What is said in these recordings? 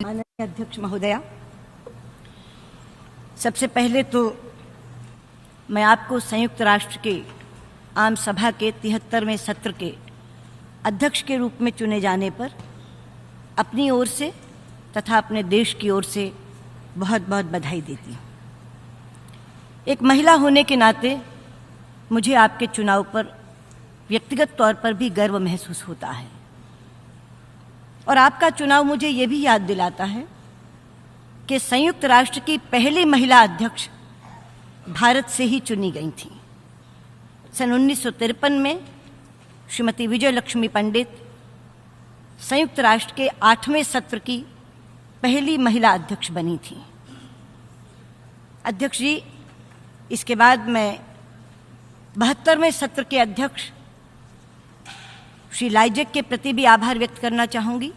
माननीय अध्यक्ष महोदया, सबसे पहले तो मैं आपको संयुक्त राष्ट्र के आम सभा के 73वें सत्र के अध्यक्ष के रूप में चुने जाने पर अपनी ओर से तथा अपने देश की ओर से बहुत बहुत बधाई देती हूँ। एक महिला होने के नाते मुझे आपके चुनाव पर व्यक्तिगत तौर पर भी गर्व महसूस होता है और आपका चुनाव मुझे ये भी याद दिलाता है कि संयुक्त राष्ट्र की पहली महिला अध्यक्ष भारत से ही चुनी गई थी। सन 1953 में श्रीमती विजय लक्ष्मी पंडित संयुक्त राष्ट्र के 8वें सत्र की पहली महिला अध्यक्ष बनी थी। अध्यक्ष जी, इसके बाद मैं 72वें सत्र के अध्यक्ष श्री लाइजेक के प्रति भी आभार व्यक्त करना चाहूँगी,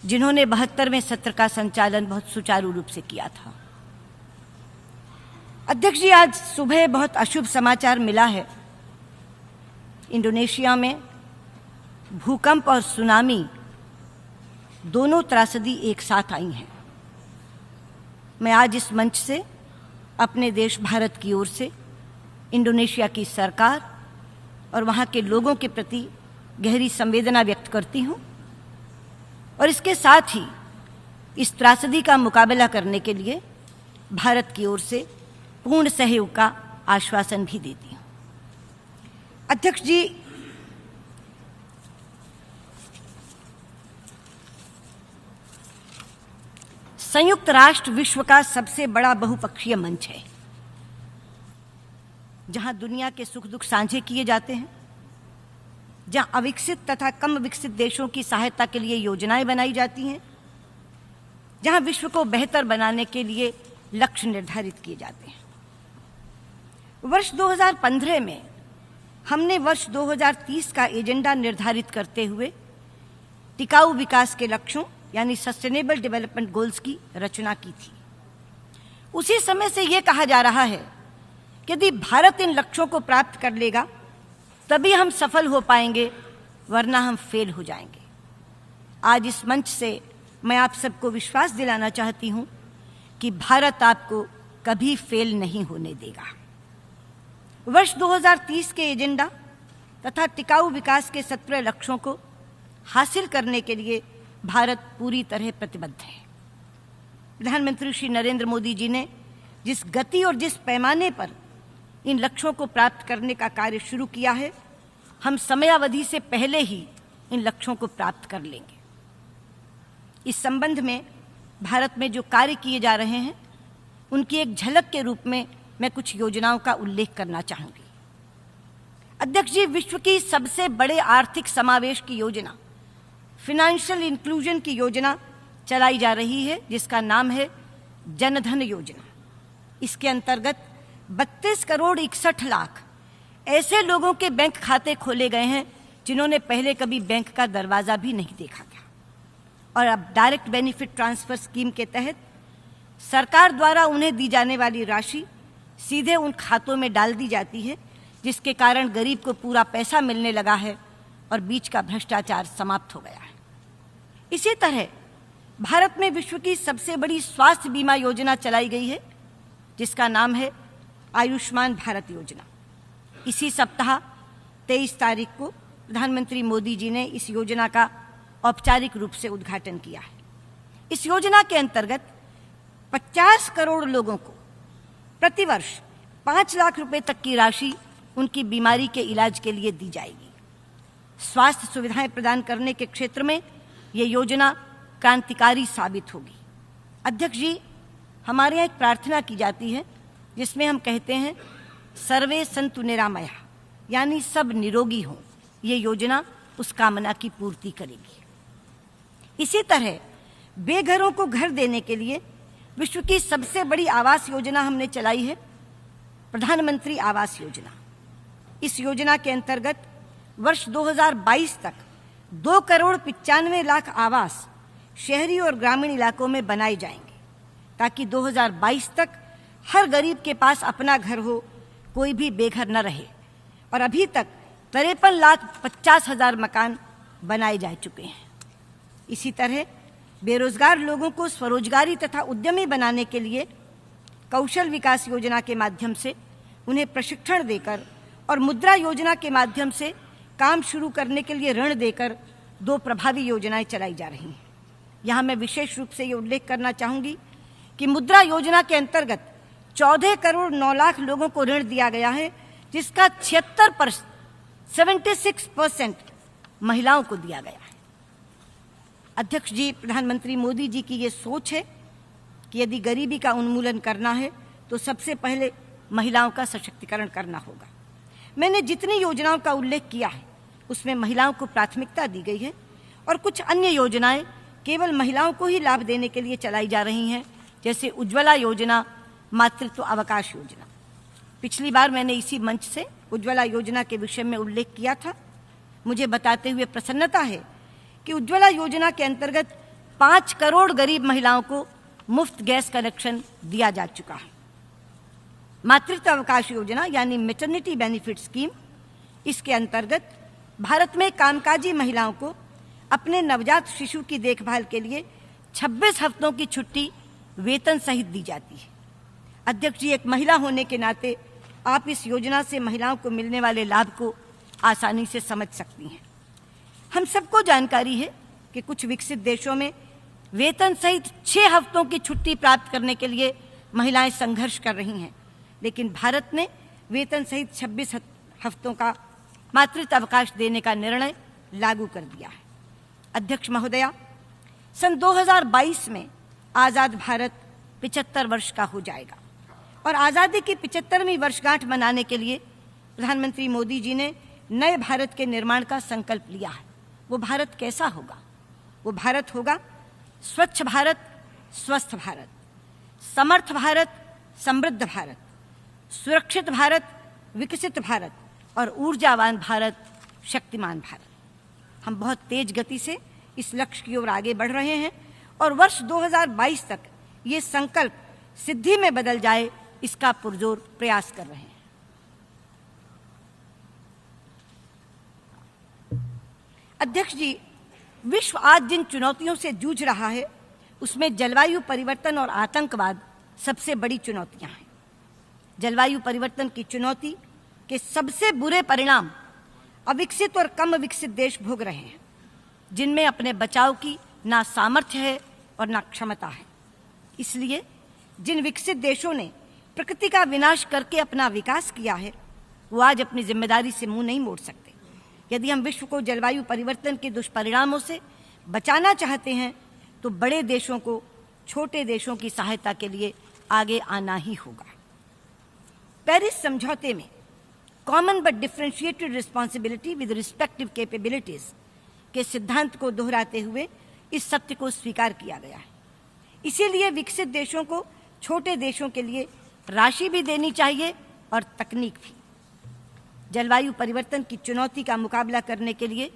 जिन्होंने 72वें सत्र का संचालन बहुत सुचारू रूप से किया था। अध्यक्ष जी, आज सुबह बहुत अशुभ समाचार मिला है। इंडोनेशिया में भूकंप और सुनामी दोनों त्रासदी एक साथ आई हैं। मैं आज इस मंच से अपने देश भारत की ओर से इंडोनेशिया की सरकार और वहाँ के लोगों के प्रति गहरी संवेदना व्यक्त करती हूँ और इसके साथ ही इस त्रासदी का मुकाबला करने के लिए भारत की ओर से पूर्ण सहयोग का आश्वासन भी देती हूँ। अध्यक्ष जी, संयुक्त राष्ट्र विश्व का सबसे बड़ा बहुपक्षीय मंच है, जहां दुनिया के सुख दुख साझे किए जाते हैं, जहां अविकसित तथा कम विकसित देशों की सहायता के लिए योजनाएं बनाई जाती हैं, जहां विश्व को बेहतर बनाने के लिए लक्ष्य निर्धारित किए जाते हैं। वर्ष 2015 में हमने वर्ष 2030 का एजेंडा निर्धारित करते हुए टिकाऊ विकास के लक्ष्यों यानी सस्टेनेबल डेवलपमेंट गोल्स की रचना की थी। उसी समय से यह कहा जा रहा है कि यदि भारत इन लक्ष्यों को प्राप्त कर लेगा तभी हम सफल हो पाएंगे, वरना हम फेल हो जाएंगे। आज इस मंच से मैं आप सबको विश्वास दिलाना चाहती हूं कि भारत आपको कभी फेल नहीं होने देगा। वर्ष 2030 के एजेंडा तथा टिकाऊ विकास के 17 लक्ष्यों को हासिल करने के लिए भारत पूरी तरह प्रतिबद्ध है। प्रधानमंत्री श्री नरेंद्र मोदी जी ने जिस गति और जिस पैमाने पर इन लक्ष्यों को प्राप्त करने का कार्य शुरू किया है, हम समयावधि से पहले ही इन लक्ष्यों को प्राप्त कर लेंगे। इस संबंध में भारत में जो कार्य किए जा रहे हैं, उनकी एक झलक के रूप में मैं कुछ योजनाओं का उल्लेख करना चाहूँगी। अध्यक्ष जी, विश्व की सबसे बड़े आर्थिक समावेश की योजना, फिनेंशियल इंक्लूजन की योजना चलाई जा रही है, जिसका नाम है जनधन योजना। इसके अंतर्गत 32 करोड़ 61 लाख ऐसे लोगों के बैंक खाते खोले गए हैं जिन्होंने पहले कभी बैंक का दरवाजा भी नहीं देखा था। और अब डायरेक्ट बेनिफिट ट्रांसफर स्कीम के तहत सरकार द्वारा उन्हें दी जाने वाली राशि सीधे उन खातों में डाल दी जाती है, जिसके कारण गरीब को पूरा पैसा मिलने लगा है और बीच का भ्रष्टाचार समाप्त हो गया है। इसी तरह भारत में विश्व की सबसे बड़ी स्वास्थ्य बीमा योजना चलाई गई है, जिसका नाम है आयुष्मान भारत योजना। इसी सप्ताह 23 तारीख को प्रधानमंत्री मोदी जी ने इस योजना का औपचारिक रूप से उद्घाटन किया है। इस योजना के अंतर्गत 50 करोड़ लोगों को प्रतिवर्ष 5 लाख रुपए तक की राशि उनकी बीमारी के इलाज के लिए दी जाएगी। स्वास्थ्य सुविधाएं प्रदान करने के क्षेत्र में ये योजना क्रांतिकारी साबित होगी। अध्यक्ष जी, हमारे यहाँ एक प्रार्थना की जाती है जिसमें हम कहते हैं सर्वे संतु निरामया, यानी सब निरोगी हों। ये योजना उस कामना की पूर्ति करेगी। इसी तरह बेघरों को घर देने के लिए विश्व की सबसे बड़ी आवास योजना हमने चलाई है, प्रधानमंत्री आवास योजना। इस योजना के अंतर्गत वर्ष 2022 तक 2 करोड़ 95 लाख आवास शहरी और ग्रामीण इलाकों में बनाए जाएंगे, ताकि 2022 तक हर गरीब के पास अपना घर हो, कोई भी बेघर न रहे। और अभी तक 53,50,000 मकान बनाए जा चुके हैं। इसी तरह बेरोजगार लोगों को स्वरोजगारी तथा उद्यमी बनाने के लिए कौशल विकास योजना के माध्यम से उन्हें प्रशिक्षण देकर और मुद्रा योजना के माध्यम से काम शुरू करने के लिए ऋण देकर 2 प्रभावी योजनाएं चलाई जा रही हैं। यहाँ मैं विशेष रूप से ये उल्लेख करना चाहूँगी कि मुद्रा योजना के अंतर्गत 14 करोड़ 9 लाख लोगों को ऋण दिया गया है, जिसका 76% महिलाओं को दिया गया है। अध्यक्ष जी, प्रधानमंत्री मोदी जी की ये सोच है कि यदि गरीबी का उन्मूलन करना है तो सबसे पहले महिलाओं का सशक्तिकरण करना होगा। मैंने जितनी योजनाओं का उल्लेख किया है उसमें महिलाओं को प्राथमिकता दी गई है और कुछ अन्य योजनाएं केवल महिलाओं को ही लाभ देने के लिए चलाई जा रही हैं, जैसे उज्ज्वला योजना, मातृत्व अवकाश योजना। पिछली बार मैंने इसी मंच से उज्ज्वला योजना के विषय में उल्लेख किया था। मुझे बताते हुए प्रसन्नता है कि उज्ज्वला योजना के अंतर्गत 5 करोड़ गरीब महिलाओं को मुफ्त गैस कनेक्शन दिया जा चुका है। मातृत्व अवकाश योजना यानी मैटरनिटी बेनिफिट स्कीम, इसके अंतर्गत भारत में कामकाजी महिलाओं को अपने नवजात शिशु की देखभाल के लिए 26 हफ्तों की छुट्टी वेतन सहित दी जाती है। अध्यक्ष जी, एक महिला होने के नाते आप इस योजना से महिलाओं को मिलने वाले लाभ को आसानी से समझ सकती हैं। हम सबको जानकारी है कि कुछ विकसित देशों में वेतन सहित 6 हफ्तों की छुट्टी प्राप्त करने के लिए महिलाएं संघर्ष कर रही हैं, लेकिन भारत ने वेतन सहित 26 हफ्तों का मातृत्व अवकाश देने का निर्णय लागू कर दिया है। अध्यक्ष महोदया, सन 2022 में आज़ाद भारत 75 वर्ष का हो जाएगा और आज़ादी की 75वीं वर्षगांठ मनाने के लिए प्रधानमंत्री मोदी जी ने नए भारत के निर्माण का संकल्प लिया है। वो भारत कैसा होगा? वो भारत होगा स्वच्छ भारत, स्वस्थ भारत, समर्थ भारत, समृद्ध भारत, सुरक्षित भारत, विकसित भारत और ऊर्जावान भारत, शक्तिमान भारत। हम बहुत तेज गति से इस लक्ष्य की ओर आगे बढ़ रहे हैं और वर्ष 2022 तक ये संकल्प सिद्धि में बदल जाए, इसका पुरजोर प्रयास कर रहे हैं। अध्यक्ष जी, विश्व आज जिन चुनौतियों से जूझ रहा है उसमें जलवायु परिवर्तन और आतंकवाद सबसे बड़ी चुनौतियां हैं। जलवायु परिवर्तन की चुनौती के सबसे बुरे परिणाम अविकसित और कम विकसित देश भोग रहे हैं, जिनमें अपने बचाव की ना सामर्थ्य है और ना क्षमता है। इसलिए जिन विकसित देशों ने प्रकृति का विनाश करके अपना विकास किया है, वो आज अपनी जिम्मेदारी से मुंह नहीं मोड़ सकते। यदि हम विश्व को जलवायु परिवर्तन के दुष्परिणामों से बचाना चाहते हैं तो बड़े देशों को छोटे देशों की सहायता के लिए आगे आना ही होगा। पेरिस समझौते में common but differentiated responsibility with respective capabilities के सिद्धांत को दोहराते हुए इस सत्य को स्वीकार किया गया है। इसीलिए विकसित देशों को छोटे देशों के लिए राशि भी देनी चाहिए और तकनीक भी। जलवायु परिवर्तन की चुनौती का मुकाबला करने के लिए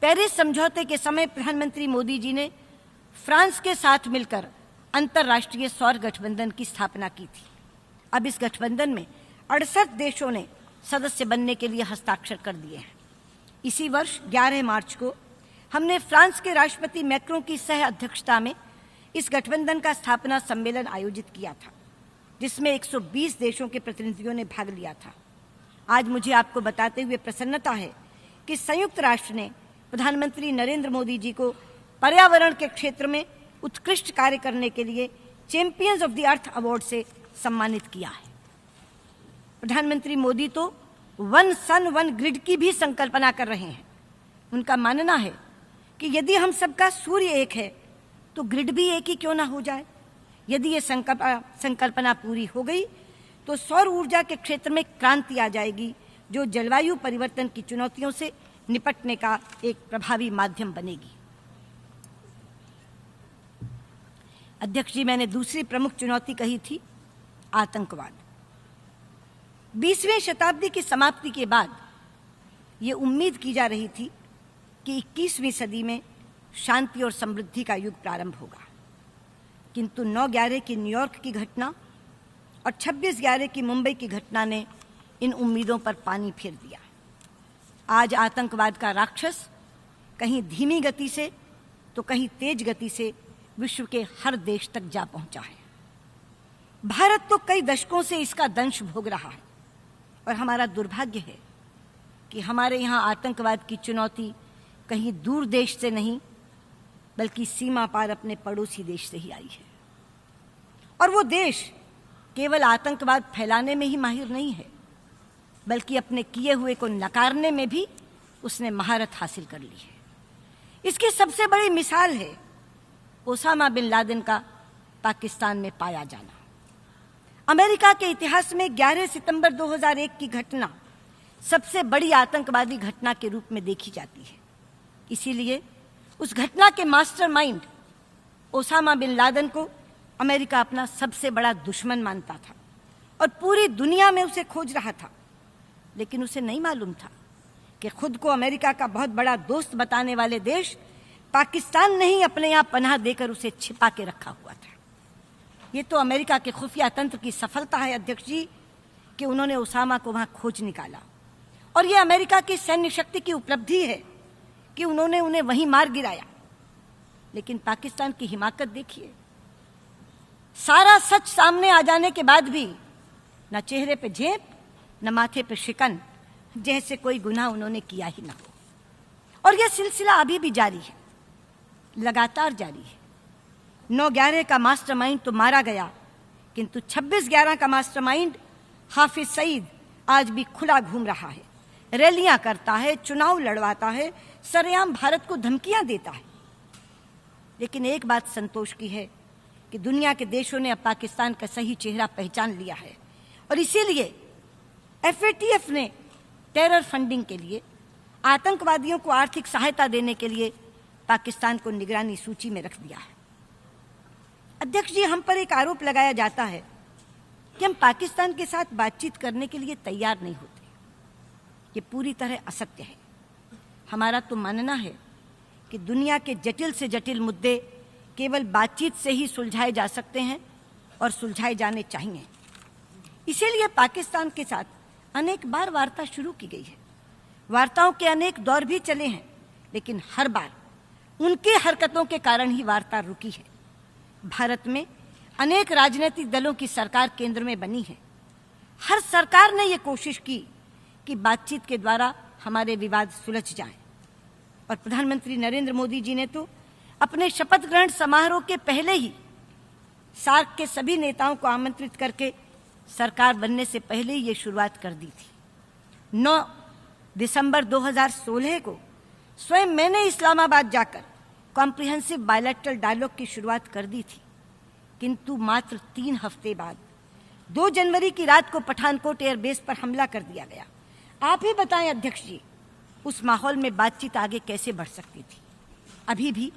पेरिस समझौते के समय प्रधानमंत्री मोदी जी ने फ्रांस के साथ मिलकर अंतर्राष्ट्रीय सौर गठबंधन की स्थापना की थी। अब इस गठबंधन में 68 देशों ने सदस्य बनने के लिए हस्ताक्षर कर दिए हैं। इसी वर्ष 11 मार्च को हमने फ्रांस के राष्ट्रपति मैक्रों की सह अध्यक्षता में इस गठबंधन का स्थापना सम्मेलन आयोजित किया था, जिसमें 120 देशों के प्रतिनिधियों ने भाग लिया था। आज मुझे आपको बताते हुए प्रसन्नता है कि संयुक्त राष्ट्र ने प्रधानमंत्री नरेंद्र मोदी जी को पर्यावरण के क्षेत्र में उत्कृष्ट कार्य करने के लिए champions of the earth award से सम्मानित किया है। प्रधानमंत्री मोदी तो वन सन वन ग्रिड की भी संकल्पना कर रहे हैं। उनका मानना है कि यदि हम सबका सूर्य एक है तो ग्रिड भी एक ही क्यों ना हो जाए। यदि ये संकल्पना पूरी हो गई तो सौर ऊर्जा के क्षेत्र में क्रांति आ जाएगी, जो जलवायु परिवर्तन की चुनौतियों से निपटने का एक प्रभावी माध्यम बनेगी। अध्यक्ष जी, मैंने दूसरी प्रमुख चुनौती कही थी आतंकवाद। 20वीं शताब्दी की समाप्ति के बाद ये उम्मीद की जा रही थी कि 21वीं सदी में शांति और समृद्धि का युग प्रारंभ होगा, किंतु 9/11 की न्यूयॉर्क की घटना और 26/11 की मुंबई की घटना ने इन उम्मीदों पर पानी फेर दिया। आज आतंकवाद का राक्षस कहीं धीमी गति से तो कहीं तेज गति से विश्व के हर देश तक जा पहुंचा है। भारत तो कई दशकों से इसका दंश भोग रहा है और हमारा दुर्भाग्य है कि हमारे यहाँ आतंकवाद की चुनौती कहीं दूर देश से नहीं बल्कि सीमा पार अपने पड़ोसी देश से ही आई है। और वो देश केवल आतंकवाद फैलाने में ही माहिर नहीं है बल्कि अपने किए हुए को नकारने में भी उसने महारत हासिल कर ली है। इसकी सबसे बड़ी मिसाल है ओसामा बिन लादेन का पाकिस्तान में पाया जाना। अमेरिका के इतिहास में 11 सितंबर 2001 की घटना सबसे बड़ी आतंकवादी घटना के रूप में देखी जाती है। इसीलिए उस घटना के मास्टरमाइंड ओसामा बिन लादेन को अमेरिका अपना सबसे बड़ा दुश्मन मानता था और पूरी दुनिया में उसे खोज रहा था। लेकिन उसे नहीं मालूम था कि खुद को अमेरिका का बहुत बड़ा दोस्त बताने वाले देश पाकिस्तान ने ही अपने यहाँ पनाह देकर उसे छिपा के रखा हुआ था। ये तो अमेरिका के खुफिया तंत्र की सफलता है अध्यक्ष जी कि उन्होंने ओसामा को वहाँ खोज निकाला। और ये अमेरिका की सैन्य शक्ति की उपलब्धि है कि उन्होंने उन्हें वहीं मार गिराया। लेकिन पाकिस्तान की हिमाकत देखिए, सारा सच सामने आ जाने के बाद भी न चेहरे पे झेप न माथे पे शिकन, जैसे कोई गुनाह उन्होंने किया ही ना हो। और यह सिलसिला अभी भी जारी है, लगातार जारी है। 9/11 का मास्टरमाइंड तो मारा गया, किंतु 26/11 का मास्टरमाइंड हाफिज सईद आज भी खुला घूम रहा है, रैलियां करता है, चुनाव लड़वाता है, सरेआम भारत को धमकियां देता है। लेकिन एक बात संतोष की है कि दुनिया के देशों ने अब पाकिस्तान का सही चेहरा पहचान लिया है और इसीलिए FATF ने टेरर फंडिंग के लिए, आतंकवादियों को आर्थिक सहायता देने के लिए पाकिस्तान को निगरानी सूची में रख दिया है। अध्यक्ष जी, हम पर एक आरोप लगाया जाता है कि हम पाकिस्तान के साथ बातचीत करने के लिए तैयार नहीं होते। ये पूरी तरह असत्य है। हमारा तो मानना है कि दुनिया के जटिल से जटिल मुद्दे केवल बातचीत से ही सुलझाए जा सकते हैं और सुलझाए जाने चाहिए। इसीलिए पाकिस्तान के साथ अनेक बार वार्ता शुरू की गई है। वार्ताओं के अनेक दौर भी चले हैं, लेकिन हर बार उनकी हरकतों के कारण ही वार्ता रुकी है। भारत में अनेक राजनीतिक दलों की सरकार केंद्र में बनी है। हर सरकार ने ये कोशिश की कि बातचीत के द्वारा हमारे विवाद सुलझ जाएं। और प्रधानमंत्री नरेंद्र मोदी जी ने तो अपने शपथ ग्रहण समारोह के पहले ही सार्क के सभी नेताओं को आमंत्रित करके सरकार बनने से पहले ही ये शुरुआत कर दी थी। 9 दिसंबर 2016 को स्वयं मैंने इस्लामाबाद जाकर कॉम्प्रिहेंसिव बायलैटरल डायलॉग की शुरुआत कर दी थी, किंतु मात्र 3 हफ्ते बाद 2 जनवरी की रात को पठानकोट एयरबेस पर हमला कर दिया गया। आप ही बताएं अध्यक्ष जी, उस माहौल में बातचीत आगे कैसे बढ़ सकती थी? अभी भी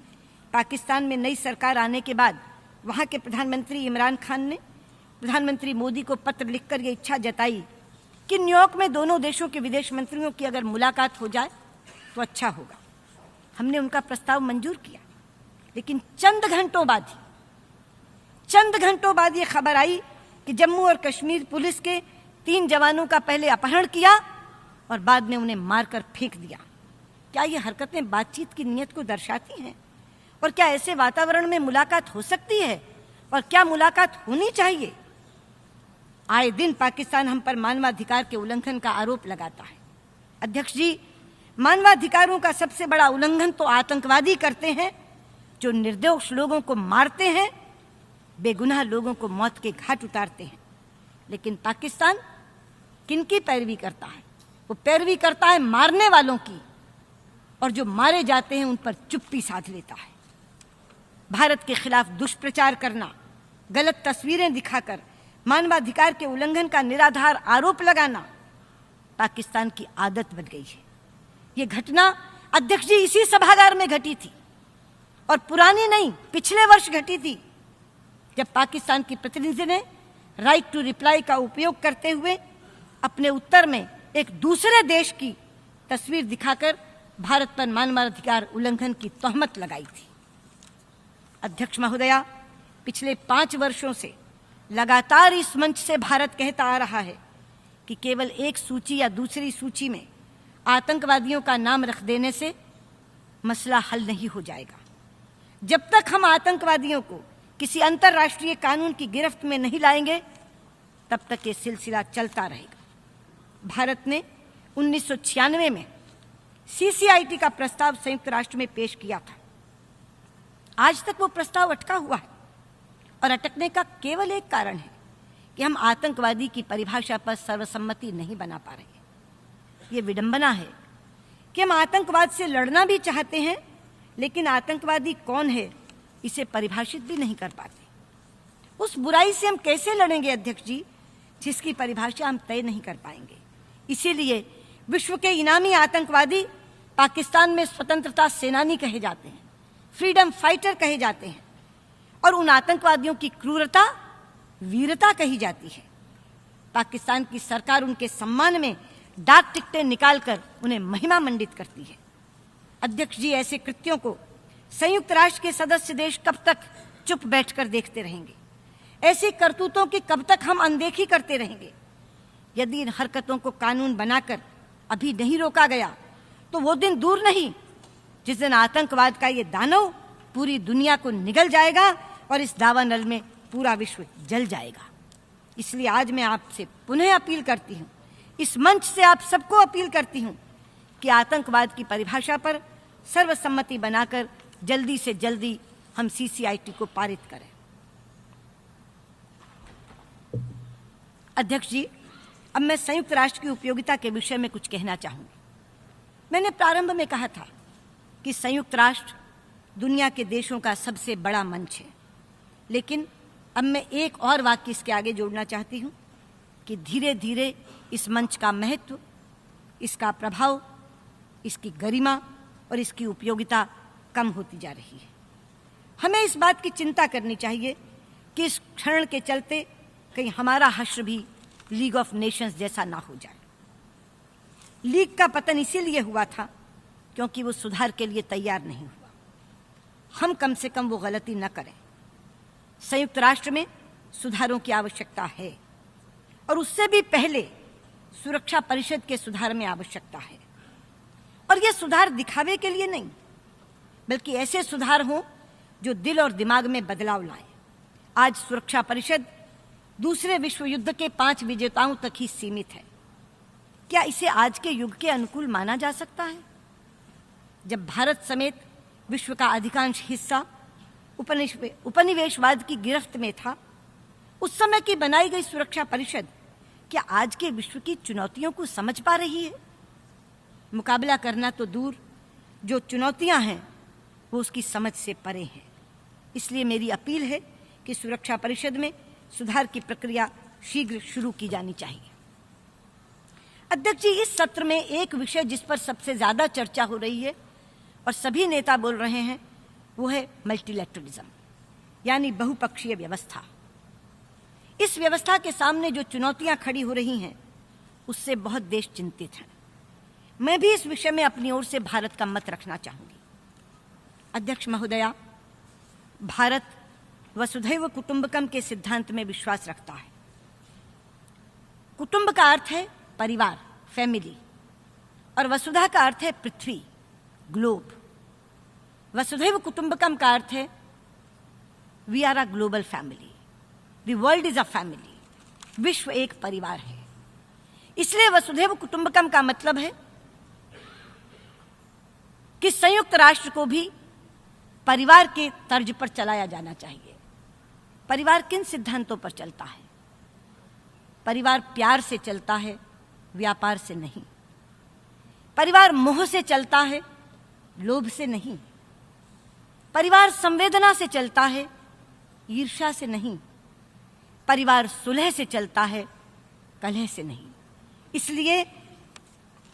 पाकिस्तान में नई सरकार आने के बाद वहां के प्रधानमंत्री इमरान खान ने प्रधानमंत्री मोदी को पत्र लिखकर ये इच्छा जताई कि न्यूयॉर्क में दोनों देशों के विदेश मंत्रियों की अगर मुलाकात हो जाए तो अच्छा होगा। हमने उनका प्रस्ताव मंजूर किया, लेकिन चंद घंटों बाद ये खबर आई कि जम्मू और कश्मीर पुलिस के 3 जवानों का पहले अपहरण किया और बाद में उन्हें मारकर फेंक दिया। क्या ये हरकतें बातचीत की नीयत को दर्शाती हैं? और क्या ऐसे वातावरण में मुलाकात हो सकती है? और क्या मुलाकात होनी चाहिए? आए दिन पाकिस्तान हम पर मानवाधिकार के उल्लंघन का आरोप लगाता है। अध्यक्ष जी, मानवाधिकारों का सबसे बड़ा उल्लंघन तो आतंकवादी करते हैं, जो निर्दोष लोगों को मारते हैं, बेगुनाह लोगों को मौत के घाट उतारते हैं। लेकिन पाकिस्तान किनकी पैरवी करता है? वो पैरवी करता है मारने वालों की, और जो मारे जाते हैं उन पर चुप्पी साध लेता है। भारत के खिलाफ दुष्प्रचार करना, गलत तस्वीरें दिखाकर मानवाधिकार के उल्लंघन का निराधार आरोप लगाना पाकिस्तान की आदत बन गई है। ये घटना अध्यक्ष जी इसी सभागार में घटी थी और पुरानी नहीं, पिछले वर्ष घटी थी, जब पाकिस्तान की प्रतिनिधि ने राइट टू रिप्लाई का उपयोग करते हुए अपने उत्तर में एक दूसरे देश की तस्वीर दिखाकर भारत पर मानवाधिकार उल्लंघन की तोहमत लगाई थी। अध्यक्ष महोदया, पिछले 5 वर्षों से लगातार इस मंच से भारत कहता आ रहा है कि केवल एक सूची या दूसरी सूची में आतंकवादियों का नाम रख देने से मसला हल नहीं हो जाएगा। जब तक हम आतंकवादियों को किसी अंतर्राष्ट्रीय कानून की गिरफ्त में नहीं लाएंगे, तब तक ये सिलसिला चलता रहेगा। भारत ने 1996 में CCIT का प्रस्ताव संयुक्त राष्ट्र में पेश किया था। आज तक वो प्रस्ताव अटका हुआ है और अटकने का केवल एक कारण है कि हम आतंकवादी की परिभाषा पर सर्वसम्मति नहीं बना पा रहे। ये विडंबना है कि हम आतंकवाद से लड़ना भी चाहते हैं, लेकिन आतंकवादी कौन है इसे परिभाषित भी नहीं कर पाते। उस बुराई से हम कैसे लड़ेंगे अध्यक्ष जी, जिसकी परिभाषा हम तय नहीं कर पाएंगे। इसीलिए विश्व के इनामी आतंकवादी पाकिस्तान में स्वतंत्रता सेनानी कहे जाते हैं, फ्रीडम फाइटर कहे जाते हैं, और उन आतंकवादियों की क्रूरता वीरता कही जाती है। पाकिस्तान की सरकार उनके सम्मान में डाक टिकटें निकालकर उन्हें महिमा मंडित करती है। अध्यक्ष जी, ऐसे कृत्यों को संयुक्त राष्ट्र के सदस्य देश कब तक चुप बैठकर देखते रहेंगे? ऐसी करतूतों की कब तक हम अनदेखी करते रहेंगे? यदि इन हरकतों को कानून बनाकर अभी नहीं रोका गया तो वो दिन दूर नहीं जिस दिन आतंकवाद का ये दानव पूरी दुनिया को निगल जाएगा और इस दावानल में पूरा विश्व जल जाएगा। इसलिए आज मैं आपसे पुनः अपील करती हूँ, इस मंच से आप सबको अपील करती हूँ कि आतंकवाद की परिभाषा पर सर्वसम्मति बनाकर जल्दी से जल्दी हम CCIT को पारित करें। अध्यक्ष जी, अब मैं संयुक्त राष्ट्र की उपयोगिता के विषय में कुछ कहना चाहूंगी। मैंने प्रारंभ में कहा था कि संयुक्त राष्ट्र दुनिया के देशों का सबसे बड़ा मंच है, लेकिन अब मैं एक और वाक्य इसके आगे जोड़ना चाहती हूं कि धीरे धीरे इस मंच का महत्व, इसका प्रभाव, इसकी गरिमा और इसकी उपयोगिता कम होती जा रही है। हमें इस बात की चिंता करनी चाहिए कि इस क्षण के चलते कहीं हमारा हश्र भी लीग ऑफ नेशंस जैसा ना हो जाए। लीग का पतन इसीलिए हुआ था क्योंकि वो सुधार के लिए तैयार नहीं हुआ। हम कम से कम वो गलती न करें। संयुक्त राष्ट्र में सुधारों की आवश्यकता है और उससे भी पहले सुरक्षा परिषद के सुधार में आवश्यकता है। और ये सुधार दिखावे के लिए नहीं, बल्कि ऐसे सुधार हों जो दिल और दिमाग में बदलाव लाए। आज सुरक्षा परिषद दूसरे विश्व युद्ध के 5 विजेताओं तक ही सीमित है। क्या इसे आज के युग के अनुकूल माना जा सकता है? जब भारत समेत विश्व का अधिकांश हिस्सा उपनिवेशवाद की गिरफ्त में था, उस समय की बनाई गई सुरक्षा परिषद क्या आज के विश्व की चुनौतियों को समझ पा रही है? मुकाबला करना तो दूर, जो चुनौतियां हैं वो उसकी समझ से परे हैं। इसलिए मेरी अपील है कि सुरक्षा परिषद में सुधार की प्रक्रिया शीघ्र शुरू की जानी चाहिए। अध्यक्ष जी, इस सत्र में एक विषय जिस पर सबसे ज्यादा चर्चा हो रही है और सभी नेता बोल रहे हैं, वो है मल्टीलैटरलिज्म, यानी बहुपक्षीय व्यवस्था। इस व्यवस्था के सामने जो चुनौतियां खड़ी हो रही हैं, उससे बहुत देश चिंतित हैं। मैं भी इस विषय में अपनी ओर से भारत का मत रखना चाहूंगी। अध्यक्ष महोदया, भारत वसुधैव कुटुंबकम के सिद्धांत में विश्वास रखता है। कुटुंब का अर्थ है परिवार, फैमिली, और वसुधा का अर्थ है पृथ्वी, ग्लोब। वसुधैव कुटुंबकम का अर्थ है we are a global family, the world is a family, विश्व एक परिवार है। इसलिए वसुधैव कुटुंबकम का मतलब है कि संयुक्त राष्ट्र को भी परिवार के तर्ज पर चलाया जाना चाहिए। परिवार किन सिद्धांतों पर चलता है? परिवार प्यार से चलता है, व्यापार से नहीं। परिवार मोह से चलता है, लोभ से नहीं। परिवार संवेदना से चलता है, ईर्ष्या से नहीं। परिवार सुलह से चलता है, कलह से नहीं। इसलिए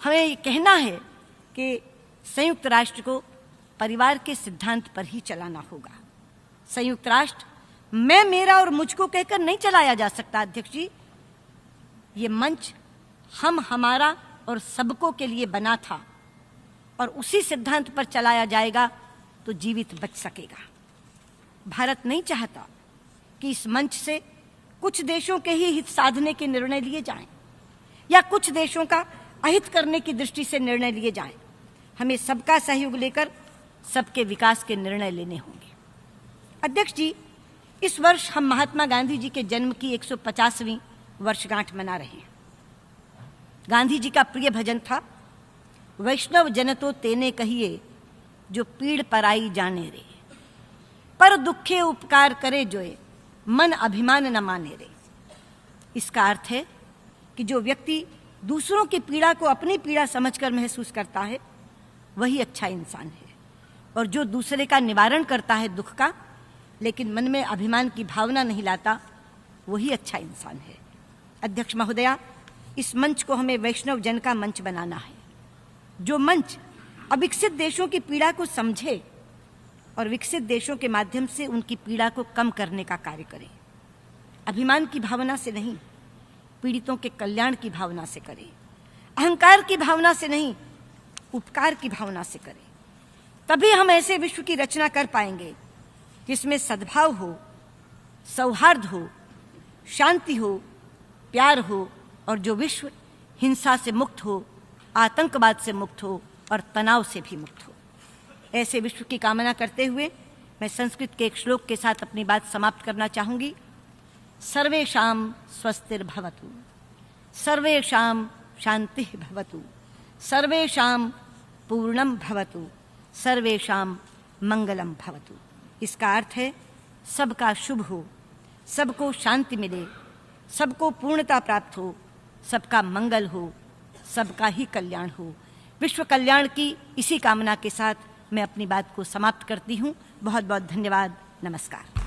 हमें ये कहना है कि संयुक्त राष्ट्र को परिवार के सिद्धांत पर ही चलाना होगा। संयुक्त राष्ट्र मैं, मेरा और मुझको कहकर नहीं चलाया जा सकता अध्यक्ष जी। ये मंच हम, हमारा और सबको के लिए बना था और उसी सिद्धांत पर चलाया जाएगा तो जीवित बच सकेगा। भारत नहीं चाहता कि इस मंच से कुछ देशों के ही हित साधने के निर्णय लिए जाएं या कुछ देशों का अहित करने की दृष्टि से निर्णय लिए जाएं। हमें सबका सहयोग लेकर सबके विकास के निर्णय लेने होंगे। अध्यक्ष जी, इस वर्ष हम महात्मा गांधी जी के जन्म की 150वीं वर्षगांठ मना रहे हैं। गांधी जी का प्रिय भजन था, वैष्णव जन तो तेने कहिए जो पीड़ पराई जाने रे, पर दुखे उपकार करे जोए मन अभिमान न माने रे। इसका अर्थ है कि जो व्यक्ति दूसरों की पीड़ा को अपनी पीड़ा समझकर महसूस करता है वही अच्छा इंसान है, और जो दूसरे का निवारण करता है दुख का, लेकिन मन में अभिमान की भावना नहीं लाता, वही अच्छा इंसान है। अध्यक्ष महोदया, इस मंच को हमें वैष्णव जन का मंच बनाना है, जो मंच अविकसित देशों की पीड़ा को समझे और विकसित देशों के माध्यम से उनकी पीड़ा को कम करने का कार्य करे। अभिमान की भावना से नहीं, पीड़ितों के कल्याण की भावना से करे। अहंकार की भावना से नहीं, उपकार की भावना से करे। तभी हम ऐसे विश्व की रचना कर पाएंगे जिसमें सद्भाव हो, सौहार्द हो, शांति हो, प्यार हो, और जो विश्व हिंसा से मुक्त हो, आतंकवाद से मुक्त हो और तनाव से भी मुक्त हो। ऐसे विश्व की कामना करते हुए मैं संस्कृत के एक श्लोक के साथ अपनी बात समाप्त करना चाहूंगी। सर्वेषां स्वस्तिर्भवतु, सर्वेषां शांतिः भवतु, सर्वेषां पूर्णं भवतु, सर्वेषां मंगलम भवतु। इसका अर्थ है सबका शुभ हो, सबको शांति मिले, सबको पूर्णता प्राप्त हो, सबका मंगल हो, सबका ही कल्याण हो। विश्व कल्याण की इसी कामना के साथ मैं अपनी बात को समाप्त करती हूँ। बहुत बहुत धन्यवाद। नमस्कार।